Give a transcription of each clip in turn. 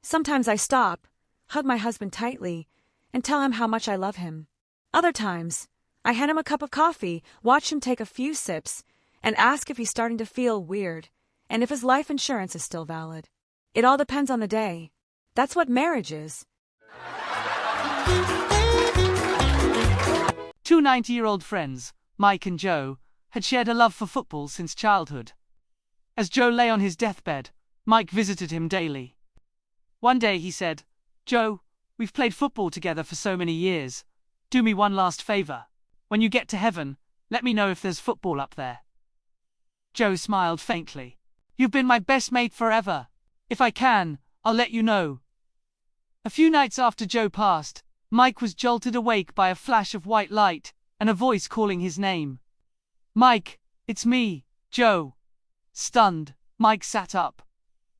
Sometimes I stop, hug my husband tightly, and tell him how much I love him. Other times, I hand him a cup of coffee, watch him take a few sips, and ask if he's starting to feel weird, and if his life insurance is still valid. It all depends on the day. That's what marriage is. Two 90-year-old friends, Mike and Joe, had shared a love for football since childhood. As Joe lay on his deathbed, Mike visited him daily. One day he said, "Joe, we've played football together for so many years. Do me one last favor. When you get to heaven, let me know if there's football up there." Joe smiled faintly. "You've been my best mate forever. If I can, I'll let you know." A few nights after Joe passed, Mike was jolted awake by a flash of white light and a voice calling his name. "Mike, it's me, Joe." Stunned, Mike sat up.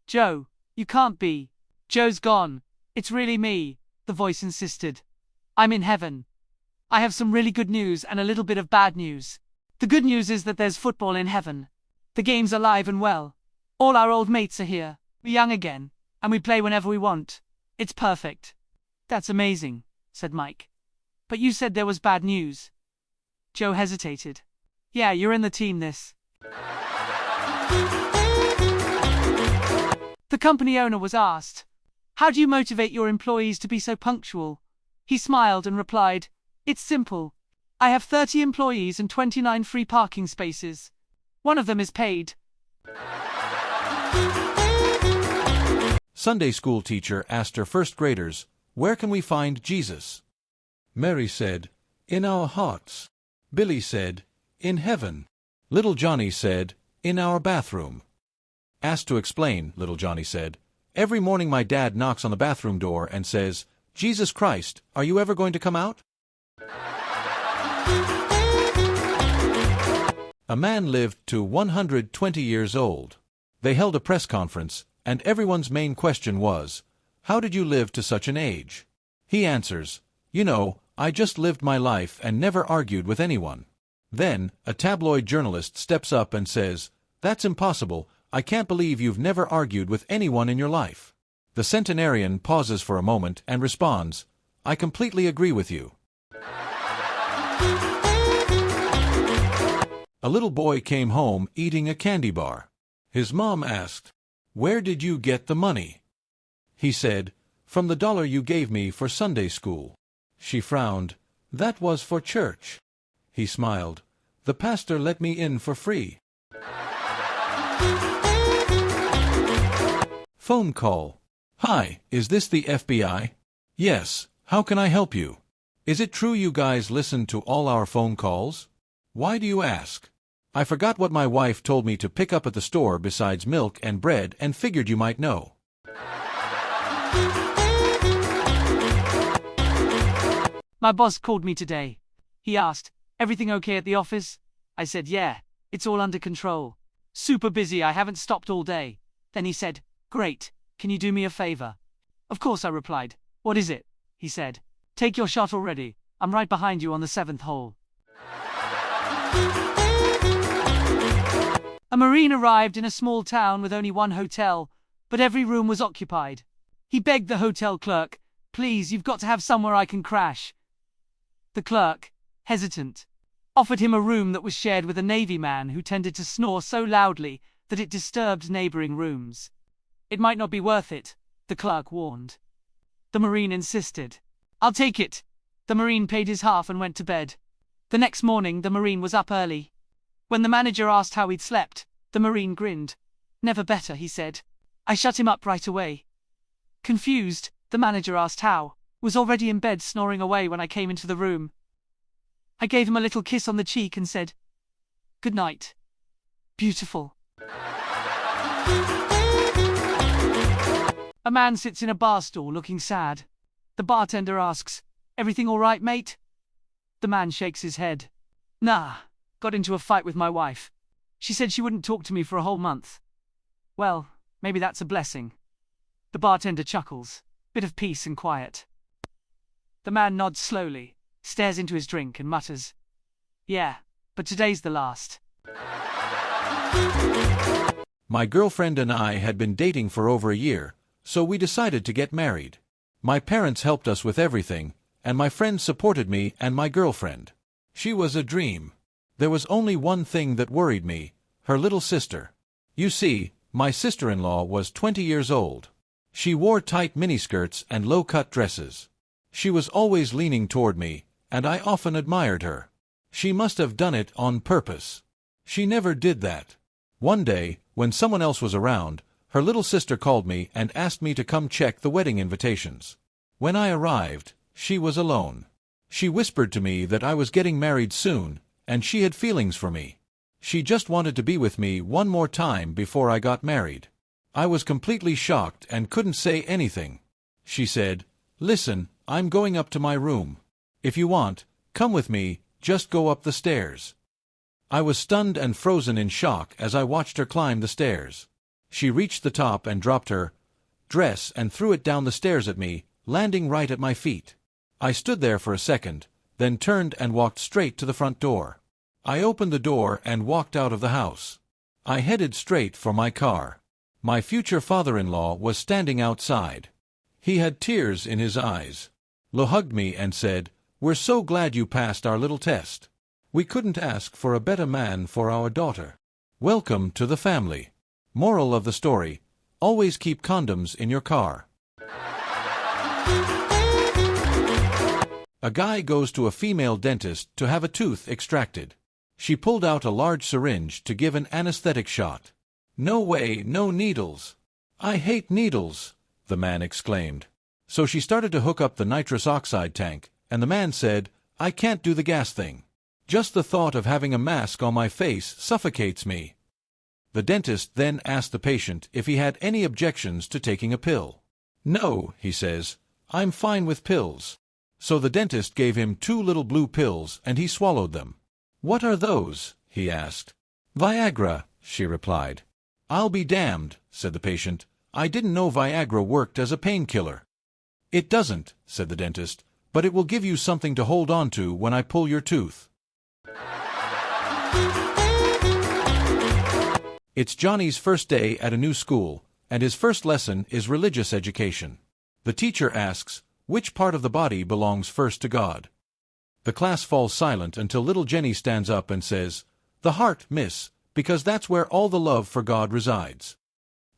"Joe, you can't be. Joe's gone. It's really me," the voice insisted. "I'm in heaven. I have some really good news and a little bit of bad news. The good news is that there's football in heaven. The game's alive and well. All our old mates are here. We're young again, and we play whenever we want. It's perfect." "That's amazing," said Mike. "But you said there was bad news." Joe hesitated. "Yeah, you're in the team this." The company owner was asked, "How do you motivate your employees to be so punctual?" He smiled and replied, "It's simple. I have 30 employees and 29 free parking spaces. One of them is paid." Sunday school teacher asked her first graders, "Where can we find Jesus?" Mary said, "In our hearts." Billy said, "In heaven." Little Johnny said, "In our bathroom." Asked to explain, little Johnny said, "Every morning my dad knocks on the bathroom door and says, 'Jesus Christ, are you ever going to come out?'" A man lived to 120 years old. They held a press conference, and everyone's main question was, "How did you live to such an age?" He answers, "You know, I just lived my life and never argued with anyone." Then, a tabloid journalist steps up and says, "That's impossible. I can't believe you've never argued with anyone in your life." The centenarian pauses for a moment and responds, "I completely agree with you." A little boy came home eating a candy bar. His mom asked, "Where did you get the money?" He said, "From the $1 you gave me for Sunday school." She frowned, "That was for church." He smiled, "The pastor let me in for free." Phone call. "Hi, is this the FBI?" "Yes, how can I help you?" "Is it true you guys listen to all our phone calls?" "Why do you ask?" "I forgot what my wife told me to pick up at the store besides milk and bread and figured you might know." My boss called me today. He asked, "Everything okay at the office?" I said, "Yeah, it's all under control. Super busy, I haven't stopped all day." Then he said, "Great, can you do me a favor?" "Of course," I replied. "What is it?" He said, "Take your shot already. I'm right behind you on the 7th hole." A Marine arrived in a small town with only one hotel, but every room was occupied. He begged the hotel clerk, "Please, you've got to have somewhere I can crash." The clerk, hesitant, offered him a room that was shared with a Navy man who tended to snore so loudly that it disturbed neighboring rooms. "It might not be worth it," the clerk warned. The Marine insisted. "I'll take it." The Marine paid his half and went to bed. The next morning, the Marine was up early. When the manager asked how he'd slept, the Marine grinned. "Never better," he said. "I shut him up right away." Confused, the manager asked how. "Was already in bed snoring away when I came into the room. I gave him a little kiss on the cheek and said, 'Good night.'" Beautiful. A man sits in a bar stool looking sad. The bartender asks, "Everything all right, mate?" The man shakes his head. "Nah, got into a fight with my wife. She said she wouldn't talk to me for a whole month." "Well, maybe that's a blessing." The bartender chuckles. Bit of peace and quiet. The man nods slowly, stares into his drink and mutters, "Yeah, but today's the last." My girlfriend and I had been dating for over a year, so we decided to get married. My parents helped us with everything, and my friends supported me and my girlfriend. She was a dream. There was only one thing that worried me, her little sister. You see, my sister-in-law was 20 years old. She wore tight miniskirts and low-cut dresses. She was always leaning toward me, and I often admired her. She must have done it on purpose. She never did that. One day, when someone else was around, her little sister called me and asked me to come check the wedding invitations. When I arrived, she was alone. She whispered to me that I was getting married soon, and she had feelings for me. She just wanted to be with me one more time before I got married. I was completely shocked and couldn't say anything. She said, "Listen, I'm going up to my room. If you want, come with me, just go up the stairs." I was stunned and frozen in shock as I watched her climb the stairs. She reached the top and dropped her dress and threw it down the stairs at me, landing right at my feet. I stood there for a second, then turned and walked straight to the front door. I opened the door and walked out of the house. I headed straight for my car. My future father-in-law was standing outside. He had tears in his eyes. Lo hugged me and said, "We're so glad you passed our little test. We couldn't ask for a better man for our daughter. Welcome to the family." Moral of the story: always keep condoms in your car. A guy goes to a female dentist to have a tooth extracted. She pulled out a large syringe to give an anesthetic shot. "No way, no needles. I hate needles," the man exclaimed. So she started to hook up the nitrous oxide tank, and the man said, "I can't do the gas thing. Just the thought of having a mask on my face suffocates me." The dentist then asked the patient if he had any objections to taking a pill. "No," he says, "I'm fine with pills." So the dentist gave him 2 little blue pills and he swallowed them. "What are those?" he asked. "Viagra," she replied. "I'll be damned," said the patient. "I didn't know Viagra worked as a painkiller." "It doesn't," said the dentist, "but it will give you something to hold on to when I pull your tooth." It's Johnny's first day at a new school, and his first lesson is religious education. The teacher asks, "Which part of the body belongs first to God?" The class falls silent until little Jenny stands up and says, "The heart, miss, because that's where all the love for God resides."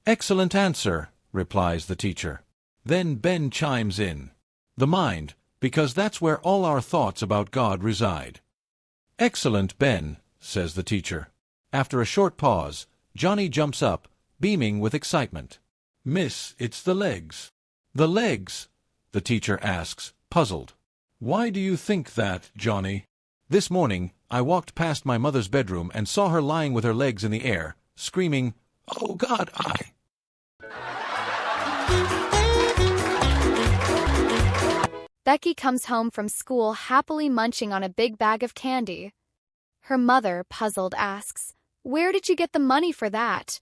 "Excellent answer," replies the teacher. Then Ben chimes in, "The mind, because that's where all our thoughts about God reside." "Excellent, Ben," says the teacher. After a short pause, Johnny jumps up, beaming with excitement. "Miss, it's the legs." "The legs?" the teacher asks, puzzled. "Why do you think that, Johnny?" "This morning, I walked past my mother's bedroom and saw her lying with her legs in the air, screaming, 'Oh God, I—'" Becky comes home from school happily munching on a big bag of candy. Her mother, puzzled, asks, "Where did you get the money for that?"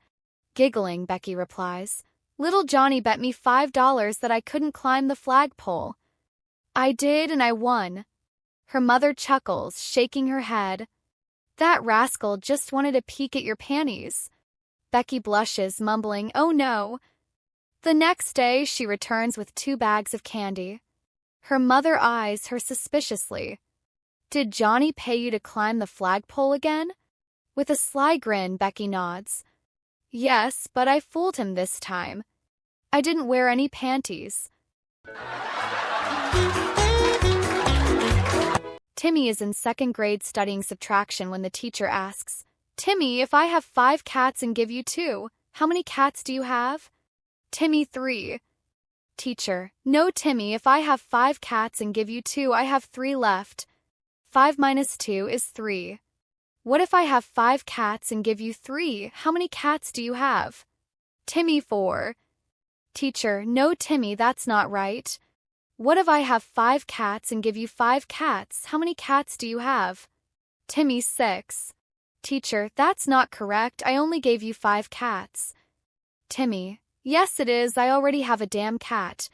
Giggling, Becky replies, "Little Johnny bet me $5 that I couldn't climb the flagpole. I did, and I won." Her mother chuckles, shaking her head. "That rascal just wanted a peek at your panties." Becky blushes, mumbling, "Oh no." The next day, she returns with 2 bags of candy. Her mother eyes her suspiciously. "Did Johnny pay you to climb the flagpole again?" With a sly grin, Becky nods. "Yes, but I fooled him this time. I didn't wear any panties." Timmy is in 2nd grade studying subtraction when the teacher asks, "Timmy, if I have 5 cats and give you 2, how many cats do you have?" Timmy, 3. Teacher, "No, Timmy, if I have 5 cats and give you 2, I have 3 left. 5 minus 2 is 3. What if I have 5 cats and give you 3? How many cats do you have?" Timmy, 4. Teacher, "No, Timmy, that's not right. What if I have 5 cats and give you 5 cats? How many cats do you have?" Timmy, 6. Teacher, "That's not correct. I only gave you 5 cats. Timmy, "Yes, it is. I already have a damn cat."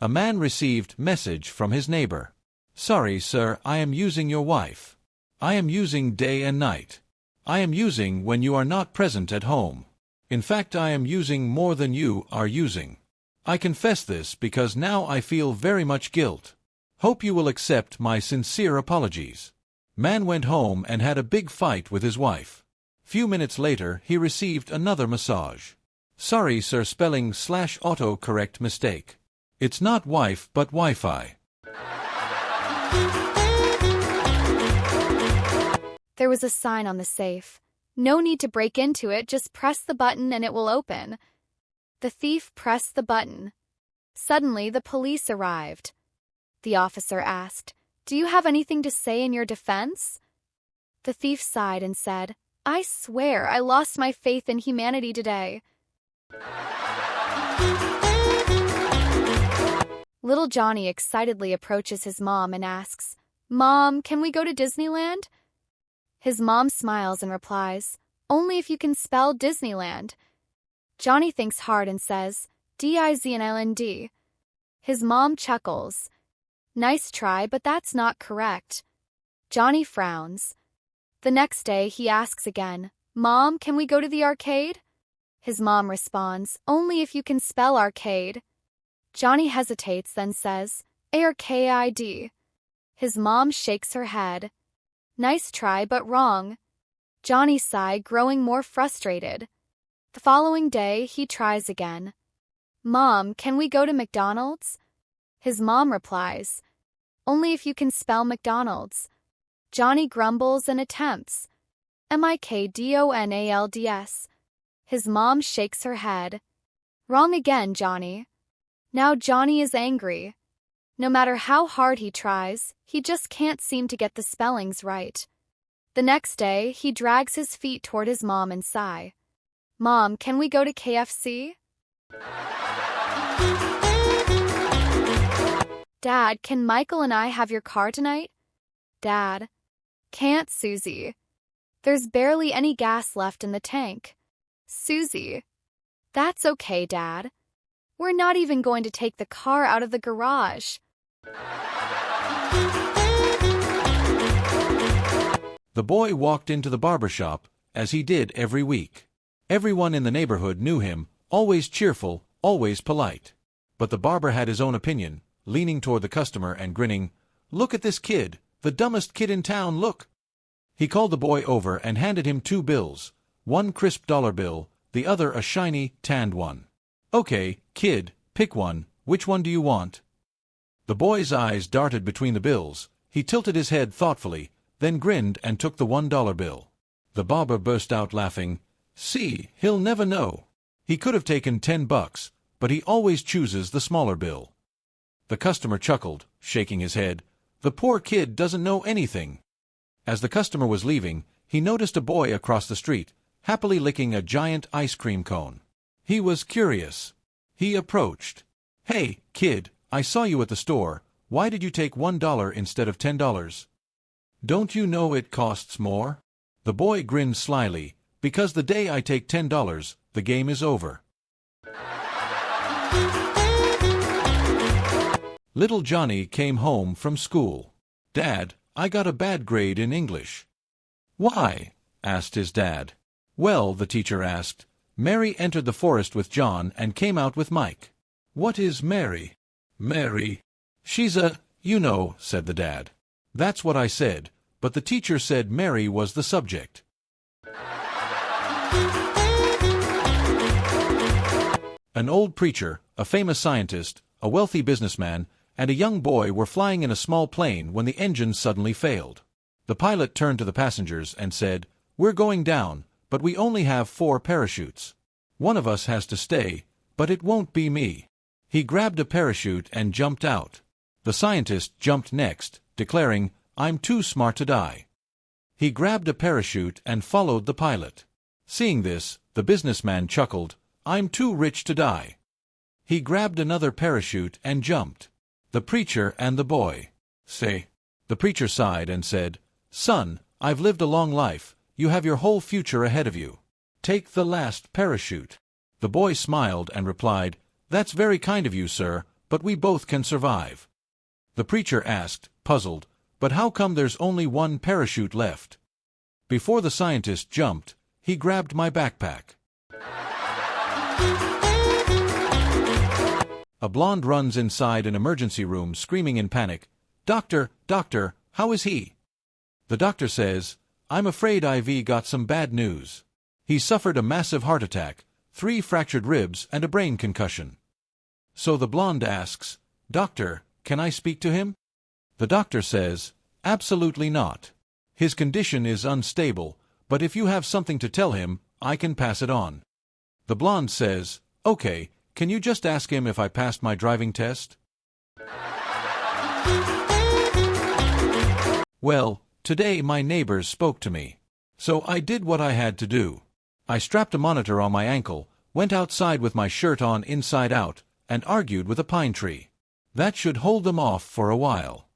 A man received message from his neighbor. Sorry, sir, I am using your wife. I am using day and night. I am using when you are not present at home. In fact, I am using more than you are using. I confess this because now I feel very much guilt. Hope you will accept my sincere apologies. Man went home and had a big fight with his wife. Few minutes later, he received another massage. Sorry, sir, spelling / auto-correct mistake. It's not wife but Wi-Fi. There was a sign on the safe. No need to break into it, just press the button and it will open. The thief pressed the button. Suddenly, the police arrived. The officer asked, "Do you have anything to say in your defense?" The thief sighed and said, "I swear I lost my faith in humanity today." Little Johnny excitedly approaches his mom and asks, "Mom, can we go to Disneyland?" His mom smiles and replies, "Only if you can spell Disneyland." Johnny thinks hard and says, "Disneyland." His mom chuckles. "Nice try, but that's not correct." Johnny frowns. The next day, he asks again, "Mom, can we go to the arcade?" His mom responds, "Only if you can spell arcade." Johnny hesitates, then says, "Arcade." His mom shakes her head. "Nice try, but wrong." Johnny sighed, growing more frustrated. The following day, he tries again. "Mom, can we go to McDonald's?" His mom replies, "Only if you can spell McDonald's." Johnny grumbles and attempts, "McDonalds." His mom shakes her head. "Wrong again, Johnny." Now Johnny is angry. No matter how hard he tries, he just can't seem to get the spellings right. The next day, he drags his feet toward his mom and sigh. "Mom, can we go to KFC?" "Dad, can Michael and I have your car tonight?" "Dad." "Can't, Susie. There's barely any gas left in the tank." "Susie." "That's okay, Dad. We're not even going to take the car out of the garage." The boy walked into the barber shop, as he did every week. Everyone in the neighborhood knew him, always cheerful, always polite. But the barber had his own opinion, leaning toward the customer and grinning, "Look at this kid, the dumbest kid in town, look." He called the boy over and handed him 2 bills, one crisp dollar bill, the other a shiny, tanned one. "Okay, kid, pick one, which one do you want?" The boy's eyes darted between the bills. He tilted his head thoughtfully, then grinned and took the $1 bill. The barber burst out laughing. "See, he'll never know. He could have taken $10, but he always chooses the smaller bill." The customer chuckled, shaking his head. "The poor kid doesn't know anything." As the customer was leaving, he noticed a boy across the street, happily licking a giant ice cream cone. He was curious. He approached. "Hey, kid, I saw you at the store. Why did you take $1 instead of $10? Don't you know it costs more?" The boy grinned slyly. "Because the day I take $10, the game is over." Little Johnny came home from school. "Dad, I got a bad grade in English." "Why?" asked his dad. "Well," the teacher asked, "Mary entered the forest with John and came out with Mike." "What is Mary?" "Mary? She's a, you know," said the dad. "That's what I said, but the teacher said Mary was the subject." An old preacher, a famous scientist, a wealthy businessman, and a young boy were flying in a small plane when the engine suddenly failed. The pilot turned to the passengers and said, "We're going down, but we only have 4 parachutes. One of us has to stay, but it won't be me." He grabbed a parachute and jumped out. The scientist jumped next, declaring, "I'm too smart to die." He grabbed a parachute and followed the pilot. Seeing this, the businessman chuckled, "I'm too rich to die." He grabbed another parachute and jumped. The preacher and the boy. "Say." The preacher sighed and said, "Son, I've lived a long life. You have your whole future ahead of you. Take the last parachute." The boy smiled and replied, "That's very kind of you, sir, but we both can survive." The preacher asked, puzzled, "But how come there's only one parachute left?" Before the scientist jumped, he grabbed my backpack. A blonde runs inside an emergency room screaming in panic, "Doctor, doctor, how is he?" The doctor says, "I'm afraid IV got some bad news. He suffered a massive heart attack, 3 fractured ribs and a brain concussion." So the blonde asks, "Doctor, can I speak to him?" The doctor says, "Absolutely not. His condition is unstable, but if you have something to tell him, I can pass it on." The blonde says, "Okay, can you just ask him if I passed my driving test?" Well, today my neighbors spoke to me. So I did what I had to do. I strapped a monitor on my ankle, went outside with my shirt on inside out, and argued with a pine tree. That should hold them off for a while.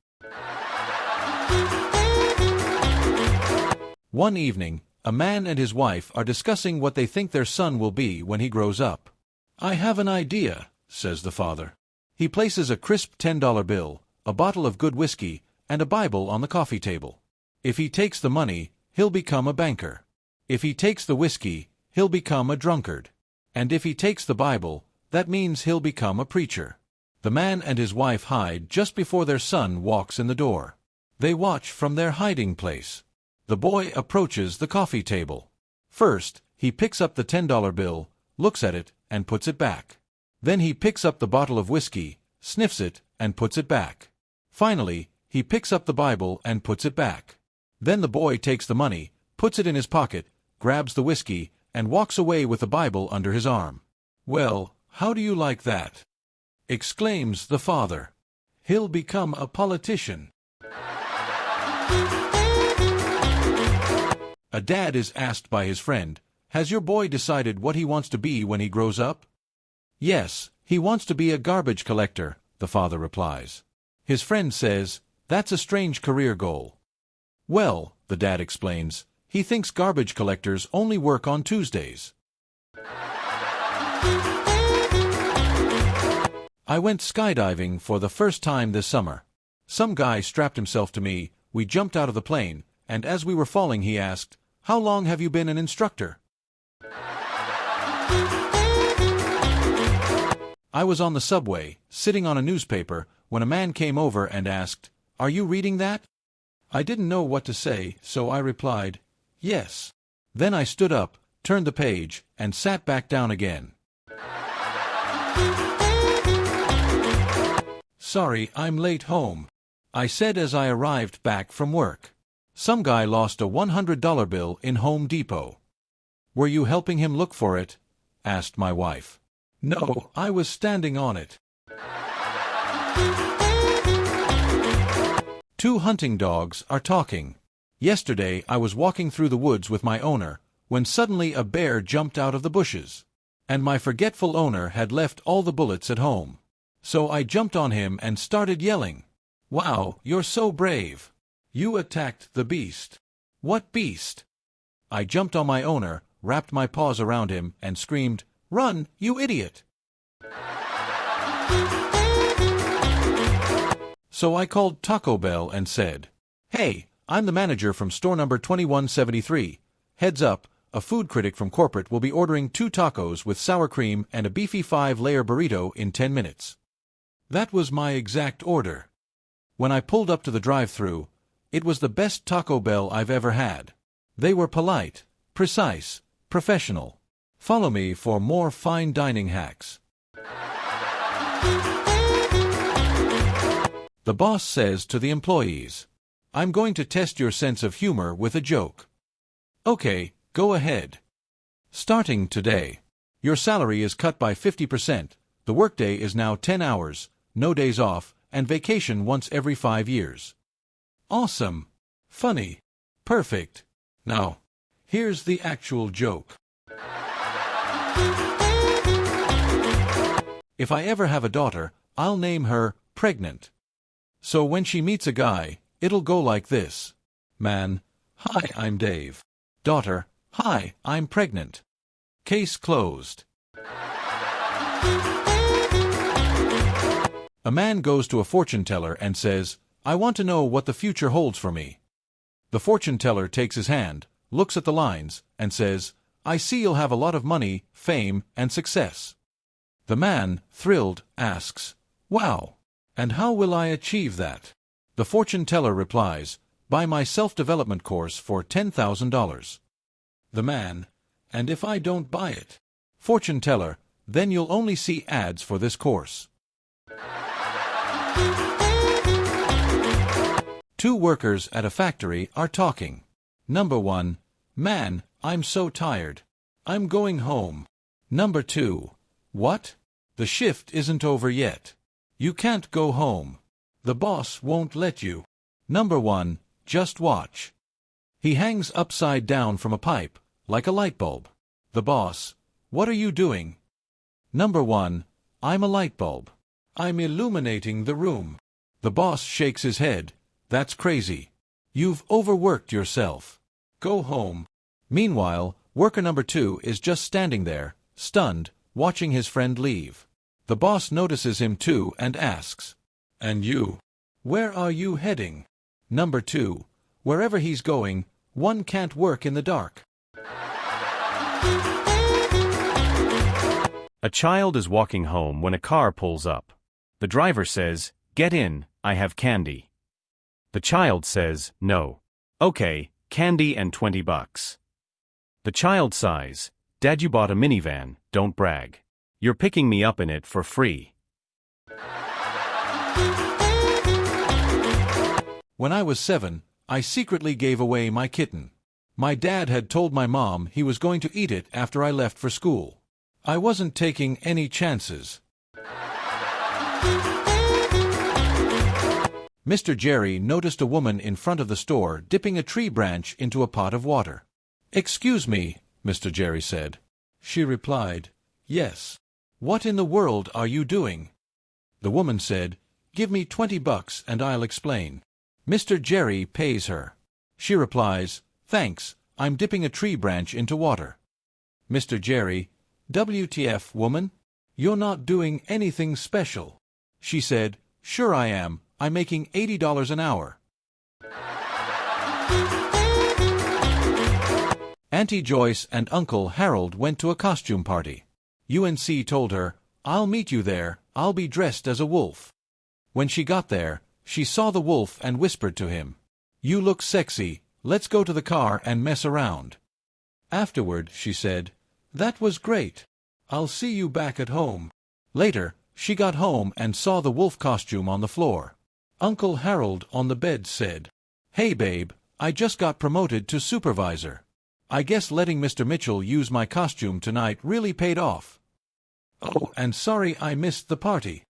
One evening, a man and his wife are discussing what they think their son will be when he grows up. "I have an idea," says the father. He places a crisp $10 bill, a bottle of good whiskey, and a Bible on the coffee table. If he takes the money, he'll become a banker. If he takes the whiskey, he'll become a drunkard. And if he takes the Bible, that means he'll become a preacher. The man and his wife hide just before their son walks in the door. They watch from their hiding place. The boy approaches the coffee table. First, he picks up the $10 bill, looks at it, and puts it back. Then he picks up the bottle of whiskey, sniffs it, and puts it back. Finally, he picks up the Bible and puts it back. Then the boy takes the money, puts it in his pocket, grabs the whiskey, and walks away with the Bible under his arm. "Well, how do you like that?" exclaims the father. "He'll become a politician." A dad is asked by his friend, "Has your boy decided what he wants to be when he grows up?" "Yes, he wants to be a garbage collector," the father replies. His friend says, "That's a strange career goal." "Well," the dad explains, "he thinks garbage collectors only work on Tuesdays." I went skydiving for the first time this summer. Some guy strapped himself to me, we jumped out of the plane, and as we were falling he asked, "How long have you been an instructor?" I was on the subway, sitting on a newspaper, when a man came over and asked, "Are you reading that?" I didn't know what to say, so I replied, "Yes." Then I stood up, turned the page, and sat back down again. "Sorry, I'm late home," I said as I arrived back from work. Some guy lost a $100 bill in Home Depot. "Were you helping him look for it?" asked my wife. "No, I was standing on it." Two hunting dogs are talking. Yesterday I was walking through the woods with my owner, when suddenly a bear jumped out of the bushes. And my forgetful owner had left all the bullets at home. So I jumped on him and started yelling, "Wow, you're so brave. You attacked the beast." "What beast?" I jumped on my owner, wrapped my paws around him, and screamed, "Run, you idiot!" So I called Taco Bell and said, "Hey, I'm the manager from store number 2173. Heads up, a food critic from corporate will be ordering 2 tacos with sour cream and a beefy 5-layer burrito in 10 minutes. That was my exact order. When I pulled up to the drive-thru, it was the best Taco Bell I've ever had. They were polite, precise, professional. Follow me for more fine dining hacks. The boss says to the employees, "I'm going to test your sense of humor with a joke." "Okay, go ahead." "Starting today, your salary is cut by 50%, the workday is now 10 hours, no days off, and vacation once every 5 years. Awesome. Funny. Perfect. Now, here's the actual joke. If I ever have a daughter, I'll name her Pregnant. So when she meets a guy, it'll go like this. Man, "Hi, I'm Dave." Daughter, "Hi, I'm pregnant." Case closed. A man goes to a fortune teller and says, I want to know what the future holds for me. The fortune teller takes his hand, looks at the lines, and says, I see you'll have a lot of money, fame, and success. The man, thrilled, asks, Wow! And how will I achieve that? The fortune teller replies, Buy my self-development course for $10,000. The man, And if I don't buy it? Fortune teller, Then you'll only see ads for this course. Two workers at a factory are talking. Number 1, Man, I'm so tired. I'm going home. Number 2, What? The shift isn't over yet. You can't go home. The boss won't let you. Number 1, Just watch. He hangs upside down from a pipe, like a light bulb. The boss, What are you doing? Number 1, I'm a light bulb. I'm illuminating the room. The boss shakes his head. That's crazy. You've overworked yourself. Go home. Meanwhile, worker number 2 is just standing there, stunned, watching his friend leave. The boss notices him too and asks, And you? Where are you heading? Number 2, Wherever he's going, one can't work in the dark. A child is walking home when a car pulls up. The driver says, Get in, I have candy. The child says, No. Okay, candy and $20. The child sighs, Dad, you bought a minivan, don't brag. You're picking me up in it for free. When I was 7, I secretly gave away my kitten. My dad had told my mom he was going to eat it after I left for school. I wasn't taking any chances. Mr. Jerry noticed a woman in front of the store dipping a tree branch into a pot of water. Excuse me, Mr. Jerry said. She replied, Yes. What in the world are you doing? The woman said, Give me $20 and I'll explain. Mr. Jerry pays her. She replies, Thanks, I'm dipping a tree branch into water. Mr. Jerry, WTF, woman? You're not doing anything special. She said, Sure I am, I'm making $80 an hour. Auntie Joyce and Uncle Harold went to a costume party. UNC told her, I'll meet you there, I'll be dressed as a wolf. When she got there, she saw the wolf and whispered to him, You look sexy, let's go to the car and mess around. Afterward, she said, That was great. I'll see you back at home. Later, she got home and saw the wolf costume on the floor. Uncle Harold on the bed said, Hey babe, I just got promoted to supervisor. I guess letting Mr. Mitchell use my costume tonight really paid off. Oh, and sorry I missed the party.